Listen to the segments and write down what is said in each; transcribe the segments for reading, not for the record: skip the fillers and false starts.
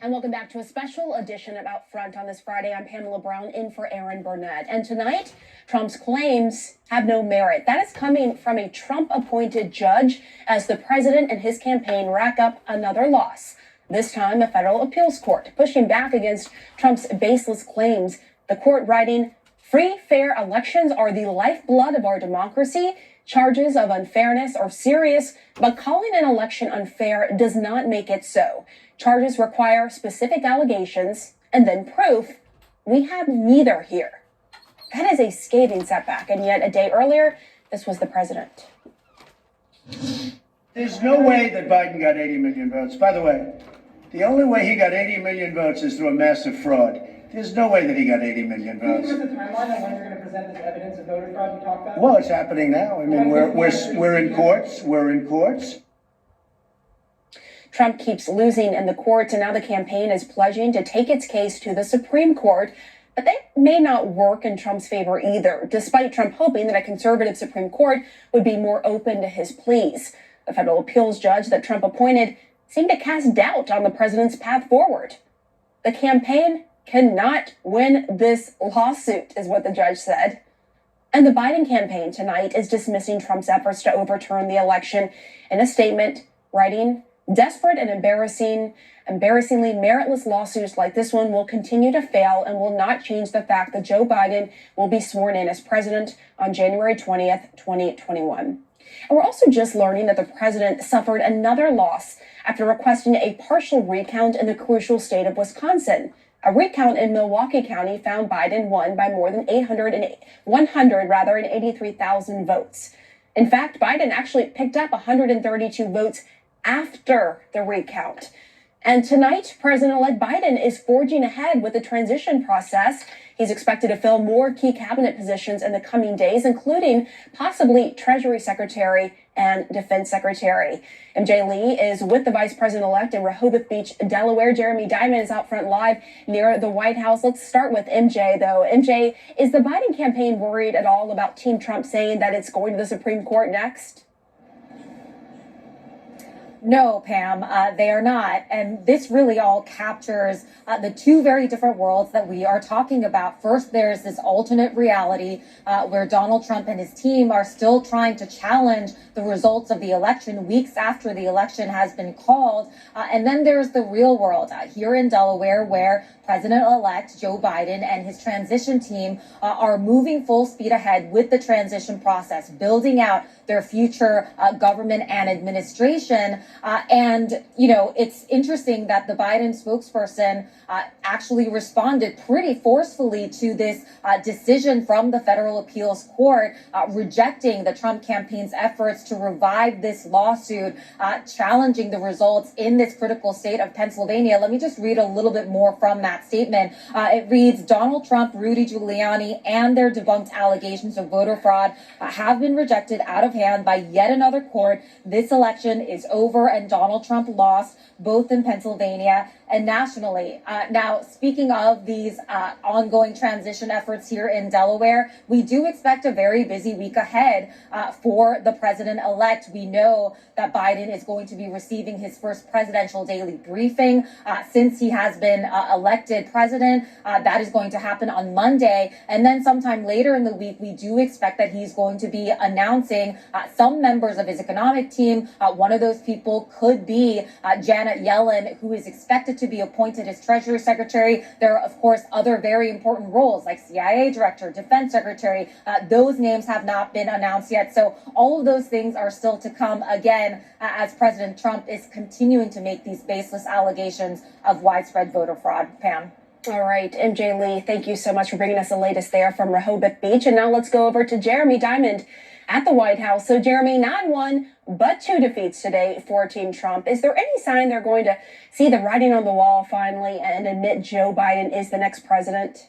And welcome back to a special edition of Out Front on this Friday. I'm Pamela Brown in for Aaron Burnett. And tonight, Trump's claims have no merit. That is coming from a Trump-appointed judge as the president and his campaign rack up another loss. This time, a federal appeals court pushing back against Trump's baseless claims. The court writing, "Free, fair elections are the lifeblood of our democracy. Charges of unfairness are serious, but calling an election unfair does not make it so. Charges require specific allegations and then proof. We have neither here." That is a scathing setback, and yet a day earlier, this was the president. There's no way that Biden got 80 million votes. By the way, the only way he got 80 million votes is through a massive fraud. There's no way that he got 80 million votes. Can you give the timeline on when you're going to present this evidence of voter fraud you talked about? Well, it's happening now. I mean, we're in courts. We're in courts. Trump keeps losing in the courts, and now the campaign is pledging to take its case to the Supreme Court. But that may not work in Trump's favor either, despite Trump hoping that a conservative Supreme Court would be more open to his pleas. The federal appeals judge that Trump appointed seemed to cast doubt on the president's path forward. The campaign cannot win this lawsuit, is what the judge said. And the Biden campaign tonight is dismissing Trump's efforts to overturn the election in a statement, writing, "Desperate and embarrassingly meritless lawsuits like this one will continue to fail and will not change the fact that Joe Biden will be sworn in as president on January 20th, 2021. And we're also just learning that the president suffered another loss after requesting a partial recount in the crucial state of Wisconsin. A recount in Milwaukee County found Biden won by more than 183,000 votes. In fact, Biden actually picked up 132 votes after the recount. And tonight, President-elect Biden is forging ahead with the transition process. He's expected to fill more key cabinet positions in the coming days, including possibly Treasury Secretary and Defense Secretary. MJ Lee is with the Vice President-elect in Rehoboth Beach, Delaware. Jeremy Diamond is out front live near the White House. Let's start with MJ, though. MJ, is the Biden campaign worried at all about Team Trump saying that it's going to the Supreme Court next? No, Pam, they are not. And this really all captures the two very different worlds that we are talking about. First, there's this alternate reality where Donald Trump and his team are still trying to challenge the results of the election weeks after the election has been called. And then there's the real world here in Delaware, where President-elect Joe Biden and his transition team are moving full speed ahead with the transition process, building out their future government and administration. And, you know, it's interesting that the Biden spokesperson actually responded pretty forcefully to this decision from the federal appeals court, rejecting the Trump campaign's efforts to revive this lawsuit, challenging the results in this critical state of Pennsylvania. Let me just read a little bit more from that statement. It reads, "Donald Trump, Rudy Giuliani, and their debunked allegations of voter fraud have been rejected out of hand by yet another court. This election is over and Donald Trump lost, both in Pennsylvania and nationally." Now, speaking of these ongoing transition efforts here in Delaware, we do expect a very busy week ahead for the president-elect. We know that Biden is going to be receiving his first presidential daily briefing since he has been elected president. That is going to happen on Monday. And then sometime later in the week, we do expect that he's going to be announcing some members of his economic team. One of those people could be Janet Yellen, who is expected to be appointed as Treasury Secretary. There are, of course, other very important roles like CIA Director, Defense Secretary. Those names have not been announced yet. So all of those things are still to come again as President Trump is continuing to make these baseless allegations of widespread voter fraud. Pam. All right, MJ Lee, thank you so much for bringing us the latest there from Rehoboth Beach. And now let's go over to Jeremy Diamond at the White House. So, Jeremy, not one, but two defeats today for Team Trump. Is there any sign they're going to see the writing on the wall finally and admit Joe Biden is the next president?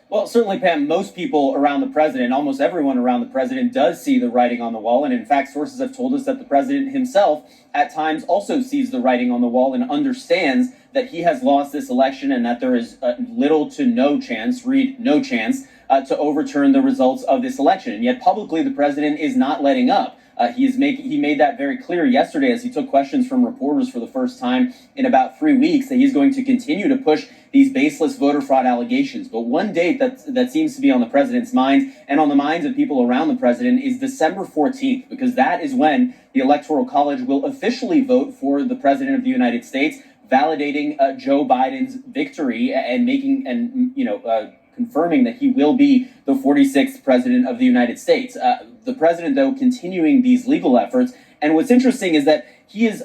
Well, certainly, Pam, most people around the president, almost everyone around the president, does see the writing on the wall. And in fact, sources have told us that the president himself at times also sees the writing on the wall and understands that he has lost this election and that there is little to no chance, read no chance, to overturn the results of this election. And yet publicly, the president is not letting up. He made that very clear yesterday as he took questions from reporters for the first time in about 3 weeks that he's going to continue to push these baseless voter fraud allegations. But one date that seems to be on the president's mind and on the minds of people around the president is December 14th, because that is when the Electoral College will officially vote for the president of the United States, validating Joe Biden's victory and confirming that he will be the 46th president of the United States. The president, though, continuing these legal efforts. And what's interesting is that he is,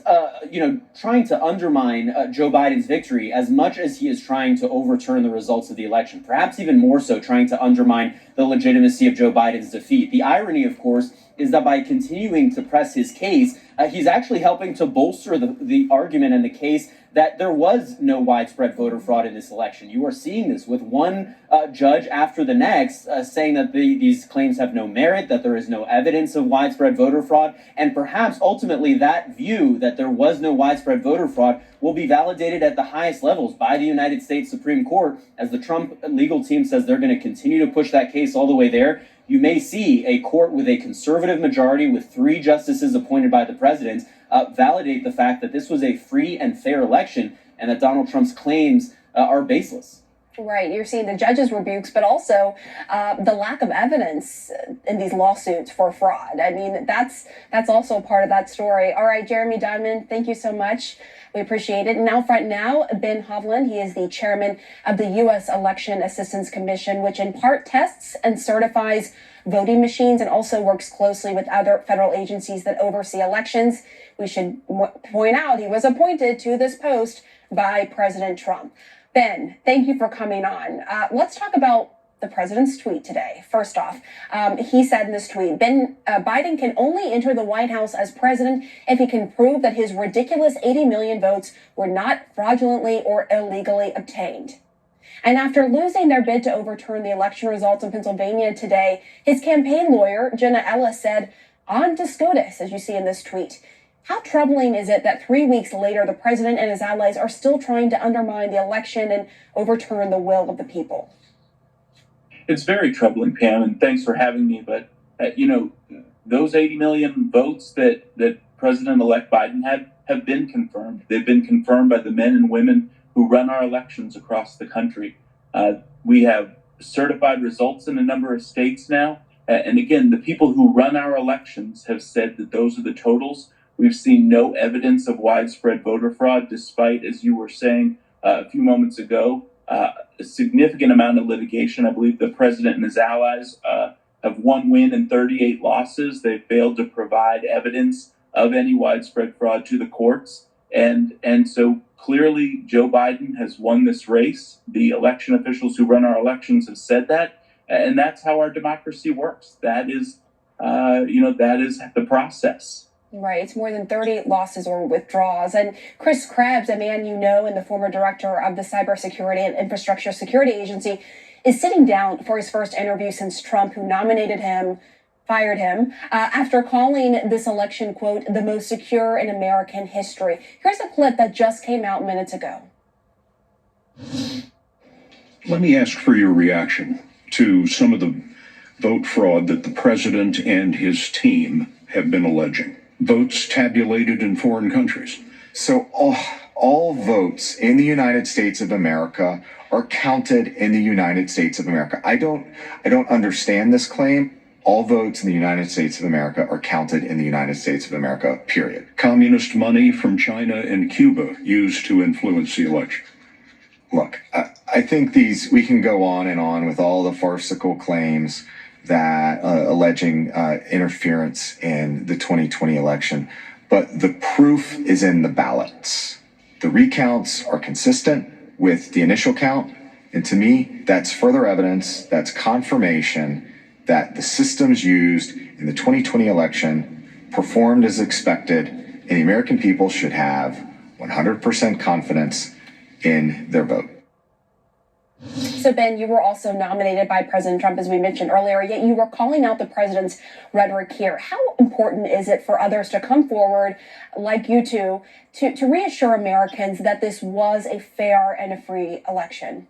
trying to undermine Joe Biden's victory as much as he is trying to overturn the results of the election, perhaps even more so trying to undermine the legitimacy of Joe Biden's defeat. The irony, of course, is that by continuing to press his case, he's actually helping to bolster the argument and the case that there was no widespread voter fraud in this election. You are seeing this with one judge after the next saying that these claims have no merit, that there is no evidence of widespread voter fraud, and perhaps ultimately that view that there was no widespread voter fraud will be validated at the highest levels by the United States Supreme Court. As the Trump legal team says they're going to continue to push that case all the way there, you may see a court with a conservative majority with 3 justices appointed by the president validate the fact that this was a free and fair election and that Donald Trump's claims are baseless. Right. You're seeing the judges' rebukes, but also the lack of evidence in these lawsuits for fraud. I mean, that's also a part of that story. All right, Jeremy Diamond, thank you so much. We appreciate it. Now, Ben Holland, he is the chairman of the U.S. Election Assistance Commission, which in part tests and certifies voting machines and also works closely with other federal agencies that oversee elections. We should point out he was appointed to this post by President Trump. Ben, thank you for coming on. Let's talk about the president's tweet today. First off, he said in this tweet, Biden can only enter the White House as president if he can prove that his ridiculous 80 million votes were not fraudulently or illegally obtained. And after losing their bid to overturn the election results in Pennsylvania today, his campaign lawyer, Jenna Ellis, said, on to SCOTUS, as you see in this tweet. How troubling is it that 3 weeks later, the president and his allies are still trying to undermine the election and overturn the will of the people? It's very troubling, Pam, and thanks for having me. But, those 80 million votes that President-elect Biden had have been confirmed. They've been confirmed by the men and women who run our elections across the country. We have certified results in a number of states now. And again, the people who run our elections have said that those are the totals. We've seen no evidence of widespread voter fraud, despite, as you were saying a few moments ago, a significant amount of litigation. I believe the president and his allies have 1 win and 38 losses. They failed to provide evidence of any widespread fraud to the courts. And so clearly Joe Biden has won this race. The election officials who run our elections have said that. And that's how our democracy works. That is, that is the process. Right. It's more than 30 losses or withdrawals. And Chris Krebs, a man you know and the former director of the Cybersecurity and Infrastructure Security Agency, is sitting down for his first interview since Trump, who nominated him, fired him, after calling this election, quote, the most secure in American history. Here's a clip that just came out minutes ago. Let me ask for your reaction to some of the vote fraud that the president and his team have been alleging. Votes tabulated in foreign countries. So all votes in the United States of America are counted in the United States of America. I don't understand this claim. All votes in the United States of America are counted in the United States of America, period. Communist money from China and Cuba used to influence the election. Look, I think we can go on and on with all the farcical claims that alleging interference in the 2020 election, but the proof is in the ballots. The recounts are consistent with the initial count, and to me, that's further evidence, that's confirmation that the systems used in the 2020 election performed as expected, and the American people should have 100% confidence in their vote. So, Ben, you were also nominated by President Trump, as we mentioned earlier, yet you were calling out the president's rhetoric here. How important is it for others to come forward, like you two, to reassure Americans that this was a fair and a free election?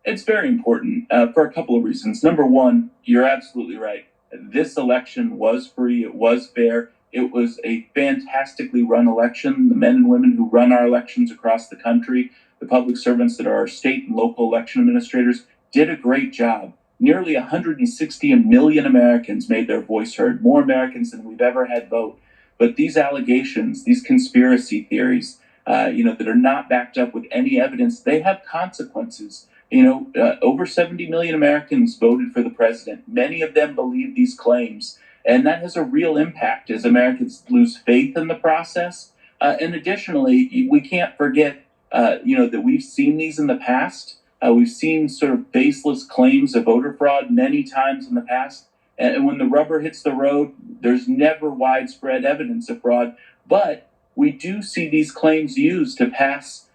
It's very important for a couple of reasons. Number one, you're absolutely right. this election was free, it was fair, it was a fantastically run election. The men and women who run our elections across the country, the public servants that are our state and local election administrators, did a great job. Nearly 160 million Americans made their voice heard, more Americans than we've ever had vote. But these allegations, these conspiracy theories, that are not backed up with any evidence, they have consequences. Over 70 million Americans voted for the president. Many of them believe these claims, and that has a real impact as Americans lose faith in the process. And additionally, we can't forget, that we've seen these in the past. We've seen sort of baseless claims of voter fraud many times in the past. And when the rubber hits the road, there's never widespread evidence of fraud. But we do see these claims used to pass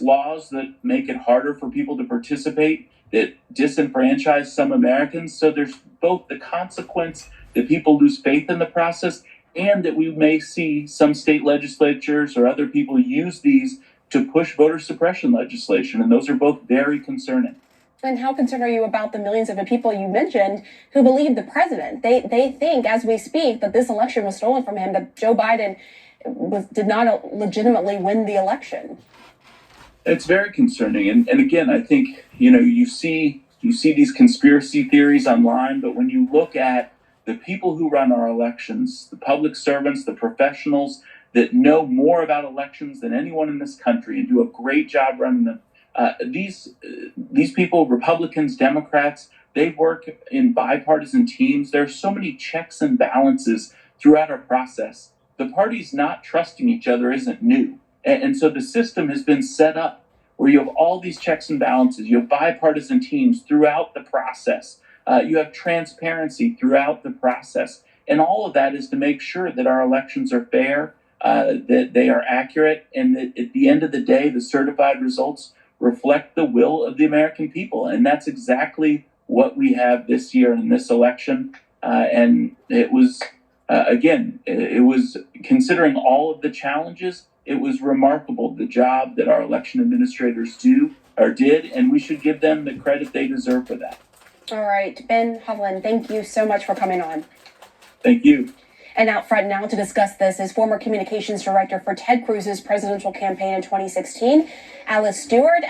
laws that make it harder for people to participate, that disenfranchise some Americans. So there's both the consequence that people lose faith in the process, and that we may see some state legislatures or other people use these to push voter suppression legislation. And those are both very concerning. And how concerned are you about the millions of the people you mentioned who believe the president? They think, as we speak, that this election was stolen from him, that Joe Biden did not legitimately win the election. It's very concerning. And again, I think, you see these conspiracy theories online, but when you look at the people who run our elections, the public servants, the professionals that know more about elections than anyone in this country and do a great job running them, these people, Republicans, Democrats, they work in bipartisan teams. There are so many checks and balances throughout our process. The parties not trusting each other isn't new. And so the system has been set up where you have all these checks and balances. You have bipartisan teams throughout the process. You have transparency throughout the process. And all of that is to make sure that our elections are fair, that they are accurate, and that at the end of the day, the certified results reflect the will of the American people. And that's exactly what we have this year in this election. And it was, it was considering all of the challenges, it was remarkable the job that our election administrators did, and we should give them the credit they deserve for that. All right, Ben Holland, thank you so much for coming on. Thank you. And out front now to discuss this is former communications director for Ted Cruz's presidential campaign in 2016, Alice Stewart.